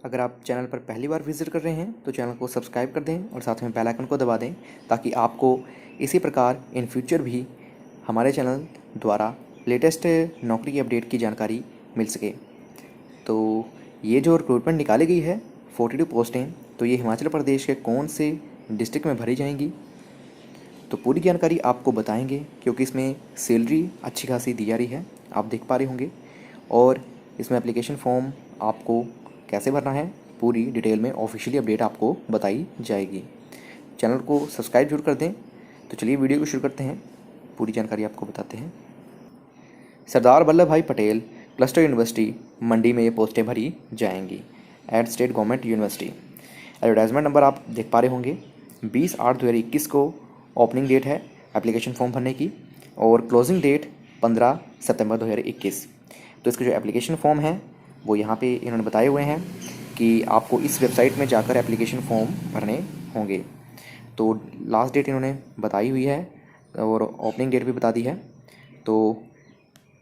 अगर आप चैनल पर पहली बार विज़िट कर रहे हैं तो चैनल को सब्सक्राइब कर दें और साथ में बेल आइकन को दबा दें ताकि आपको इसी प्रकार इन फ्यूचर भी हमारे चैनल द्वारा लेटेस्ट नौकरी अपडेट की जानकारी मिल सके। तो ये जो रिक्रूटमेंट निकाली गई है 42 पोस्टें, तो ये हिमाचल प्रदेश के कौन से डिस्ट्रिक्ट में भरी जाएंगी, तो पूरी जानकारी आपको बताएंगे क्योंकि इसमें सैलरी अच्छी खासी दी जा रही है, आप देख पा रहे होंगे। और इसमें एप्लीकेशन फॉर्म आपको कैसे भरना है पूरी डिटेल में ऑफिशियली अपडेट आपको बताई जाएगी। चैनल को सब्सक्राइब जरूर कर दें। तो चलिए वीडियो को शुरू करते हैं, पूरी जानकारी आपको बताते हैं। सरदार वल्लभ भाई पटेल क्लस्टर यूनिवर्सिटी मंडी में ये पोस्टें भरी जाएंगी at state government university. Advertisement number आप देख पा रहे होंगे। 20/8/2021 को ओपनिंग डेट है एप्लीकेशन फॉर्म भरने की और क्लोजिंग डेट 15 सितंबर 2021। तो इसके जो एप्लीकेशन फॉर्म है वो यहाँ पे इन्होंने बताए हुए हैं कि आपको इस वेबसाइट में जाकर एप्लीकेशन फॉर्म भरने होंगे। तो लास्ट डेट इन्होंने बताई हुई है और ओपनिंग डेट भी बता दी है। तो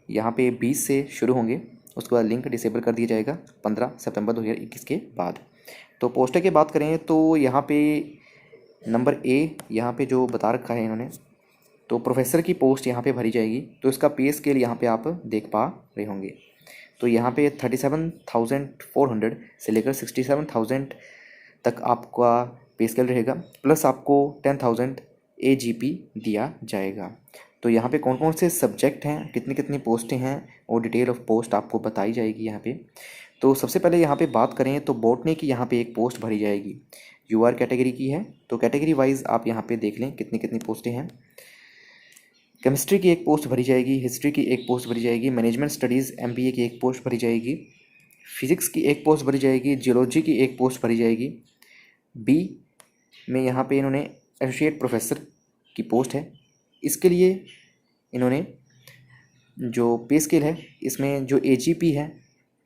यहाँ पे 20 से शुरू होंगे, उसके बाद लिंक डिसेबल कर दिया जाएगा 15 सितंबर 2021 के बाद। तो पोस्टर की बात करें तो यहाँ पे नंबर ए यहाँ पे जो बता रखा है इन्होंने, तो प्रोफेसर की पोस्ट यहाँ पे भरी जाएगी। तो इसका पे स्केल यहाँ पे आप देख पा रहे होंगे। तो यहाँ पे 37,400 से लेकर 67,000 तक आपका पे स्केल रहेगा, प्लस आपको 10,000 AGP दिया जाएगा। तो यहाँ पे कौन कौन से सब्जेक्ट हैं, कितनी कितनी पोस्टें हैं और डिटेल ऑफ पोस्ट आपको बताई जाएगी यहाँ पे। तो सबसे पहले यहाँ पे बात करें तो बॉटनी की यहाँ पे एक पोस्ट भरी जाएगी, UR कैटेगरी की है। तो कैटेगरी वाइज आप यहाँ पे देख लें कितनी कितनी पोस्टें हैं। केमिस्ट्री की एक पोस्ट भरी जाएगी, हिस्ट्री की एक पोस्ट भरी जाएगी, मैनेजमेंट स्टडीज़ MBA की एक पोस्ट भरी जाएगी, फिजिक्स की एक पोस्ट भरी जाएगी, जियोलॉजी की एक पोस्ट भरी जाएगी। बी में यहाँ पे इन्होंने एसोसिएट प्रोफेसर की पोस्ट है। इसके लिए इन्होंने जो पे स्केल है इसमें जो AGP है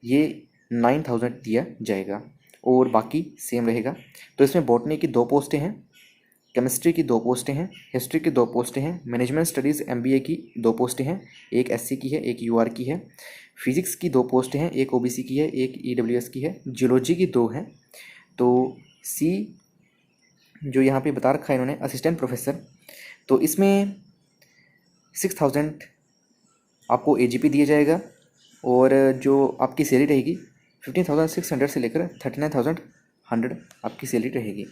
ये 9,000 दिया जाएगा और बाकी सेम रहेगा। तो इसमें बॉटनी की 2 पोस्टें हैं, केमिस्ट्री की 2 पोस्टें हैं, हिस्ट्री की 2 पोस्टें हैं, मैनेजमेंट स्टडीज़ MBA की 2 पोस्टें हैं, एक SC की है, एक UR की है, फिजिक्स की 2 पोस्टें हैं, एक OBC की है, एक EWS की है, जियोलॉजी की 2 हैं। तो C जो यहाँ पे बता रखा है इन्होंने असिस्टेंट प्रोफेसर, तो इसमें 6,000 आपको AGP दिया जाएगा और जो आपकी सैलरी रहेगी 15,600 से लेकर 39,100 आपकी सैलरी रहेगी,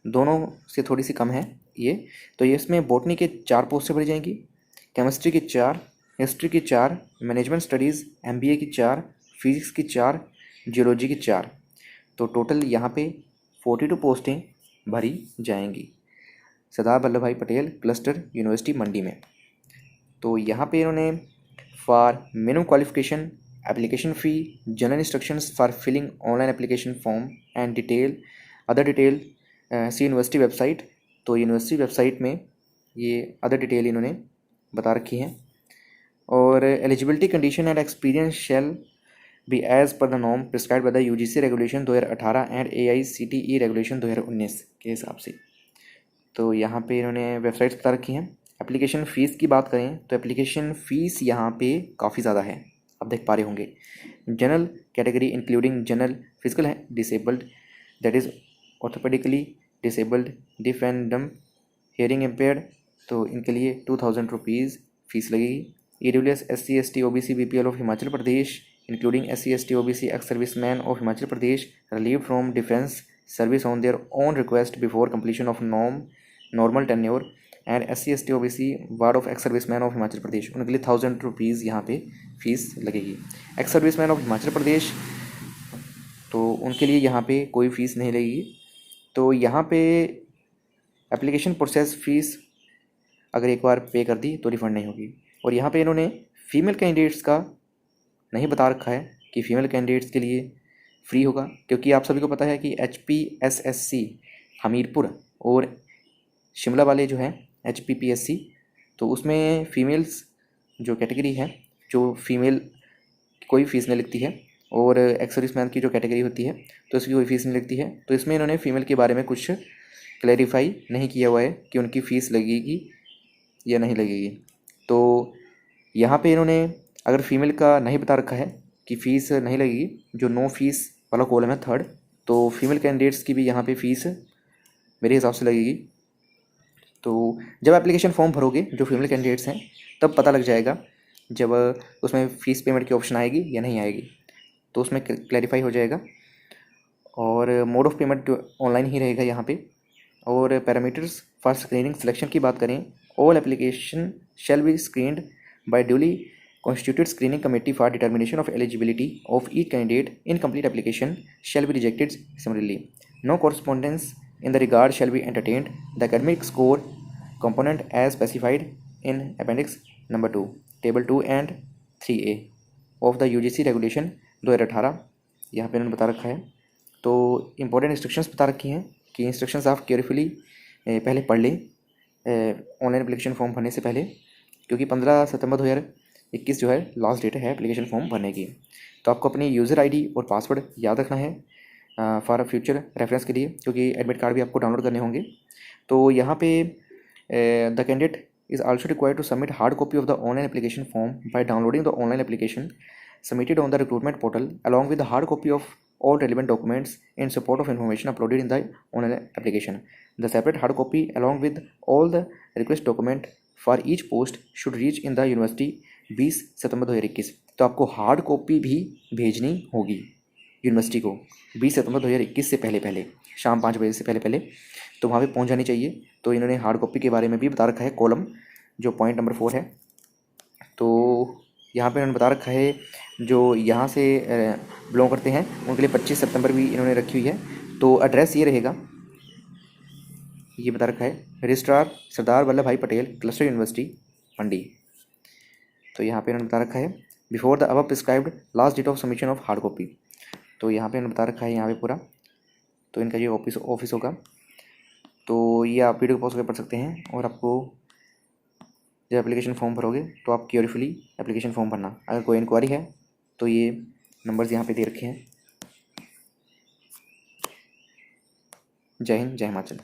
दोनों से थोड़ी सी कम है ये। तो ये इसमें बॉटनी के 4 पोस्टें भरी जाएंगी, केमिस्ट्री की 4, हिस्ट्री की 4, मैनेजमेंट स्टडीज़ MBA की 4, फिजिक्स की 4, जियोलॉजी की 4। तो टोटल यहाँ पे 42 पोस्टें भरी जाएंगी सरदार वल्लभ भाई पटेल क्लस्टर यूनिवर्सिटी मंडी में। तो यहाँ पे इन्होंने for minimum qualification application fee, general instructions for filling online application form and detail other detail see university website. तो यूनिवर्सिटी वेबसाइट में ये अदर डिटेल इन्होंने बता रखी हैं। और eligibility condition and experience shall be as per the norm prescribed by the UGC regulation 2018 and AICTE regulation 2019 के हिसाब से। तो यहाँ पे इन्होंने वेबसाइट्स बता रखी हैं। एप्लीकेशन फ़ीस की बात करें तो एप्लीकेशन फ़ीस यहाँ पे काफ़ी ज़्यादा है, आप देख पा रहे होंगे। General category including general physical है disabled, that is orthopedically disabled, deaf and dumb, hearing impaired, तो इनके लिए 2,000 रुपीज़ फ़ीस लगेगी। EWS SC ST OBC BPL of Himachal Pradesh including SC ST OBC ex serviceman of Himachal Pradesh relieve from defence service on their own request before completion of normal tenure and SC ST OBC ward of ex serviceman of Himachal Pradesh, उनके लिए 1,000 rupees यहाँ पे fees लगेगी। X serviceman of Himachal प्रदेश तो उनके लिए यहाँ पे कोई फ़ीस नहीं लगेगी। तो यहाँ पे एप्लीकेशन प्रोसेस फ़ीस अगर एक बार पे कर दी तो रिफ़ंड नहीं होगी। और यहाँ पे इन्होंने फ़ीमेल कैंडिडेट्स का नहीं बता रखा है कि फ़ीमेल कैंडिडेट्स के लिए फ्री होगा, क्योंकि आप सभी को पता है कि HPSSC हमीरपुर और शिमला वाले जो हैं HPPSC, तो उसमें फ़ीमेल्स जो कैटेगरी है जो फीमेल कोई फ़ीस नहीं लगती है और एक्स सर्विसमैन की जो कैटेगरी होती है तो इसकी कोई फ़ीस नहीं लगती है। तो इसमें इन्होंने फ़ीमेल के बारे में कुछ क्लैरिफाई नहीं किया हुआ है कि उनकी फ़ीस लगेगी या नहीं लगेगी। तो यहाँ पे इन्होंने अगर फीमेल का नहीं बता रखा है कि फ़ीस नहीं लगेगी, जो नो फीस वाला कॉलम है थर्ड। तो फीमेल कैंडिडेट्स की भी यहाँ पे फीस मेरे हिसाब से लगेगी। तो जब एप्लीकेशन फॉर्म भरोगे जो फीमेल कैंडिडेट्स हैं तब पता लग जाएगा, जब उसमें फ़ीस पेमेंट की ऑप्शन आएगी या नहीं आएगी तो उसमें क्लैरिफाई हो जाएगा। और मोड ऑफ पेमेंट ऑनलाइन ही रहेगा यहाँ पे। और पैरामीटर्स फॉर स्क्रीनिंग सिलेक्शन की बात करें, all application shall be screened by duly constituted screening committee for determination of eligibility of each candidate. Incomplete application shall be rejected summarily. No correspondence in the regard shall be entertained. The academic score component as specified in appendix number 2 table 2 and 3A of the UGC regulation 2018 यहाँ पे उन्होंने बता रखा है। तो important instructions बता रखी हैं कि इंस्ट्रक्शंस आप केयरफुली पहले पढ़ लें ऑनलाइन एप्लीकेशन फॉर्म भरने से पहले, क्योंकि 15 सितंबर 2021 जो है लास्ट डेट है एप्लीकेशन फॉर्म भरने की। तो आपको अपनी यूज़र आईडी और पासवर्ड याद रखना है फॉर फ्यूचर रेफरेंस के लिए, क्योंकि एडमिट कार्ड भी आपको डाउनलोड करने होंगे। तो यहाँ पे the candidate is also required to submit hard copy of the online application form by downloading the online application submitted on the recruitment portal along with the hard copy of all relevant documents in support of information uploaded in the online application. The separate hard copy along with all the request document for each post should reach in the university 20 सितंबर 2021। तो आपको hard copy भी भेजनी होगी university को 20 सितंबर 2021 से पहले शाम 5 बजे से पहले तो वहाँ पे पहुँच जानी चाहिए। तो इन्होंने हार्ड कॉपी के बारे में भी बता रखा है, कॉलम जो पॉइंट नंबर 4 है। तो यहाँ पे इन्होंने बता रखा है जो यहाँ से बिलोंग करते हैं उनके लिए 25 सितंबर भी इन्होंने रखी हुई है। तो एड्रेस ये रहेगा, ये बता रखा है रजिस्ट्रार सरदार वल्लभ भाई पटेल क्लस्टर यूनिवर्सिटी मंडी। तो यहाँ पे इन्होंने बता रखा है before the above prescribed last date of submission of hard copy. तो यहाँ पे इन्होंने बता रखा है यहाँ पे पूरा, तो इनका ये ऑफिस होगा। तो ये आप वीडियो को पॉज करके पढ़ सकते हैं। और आपको जब एप्लीकेशन फॉर्म भरोगे तो आप केयरफुली एप्लीकेशन फॉर्म भरना। अगर कोई इंक्वायरी है तो ये नंबर्स यहाँ पे दे रखे हैं। जय हिंद, जय हिमाचल।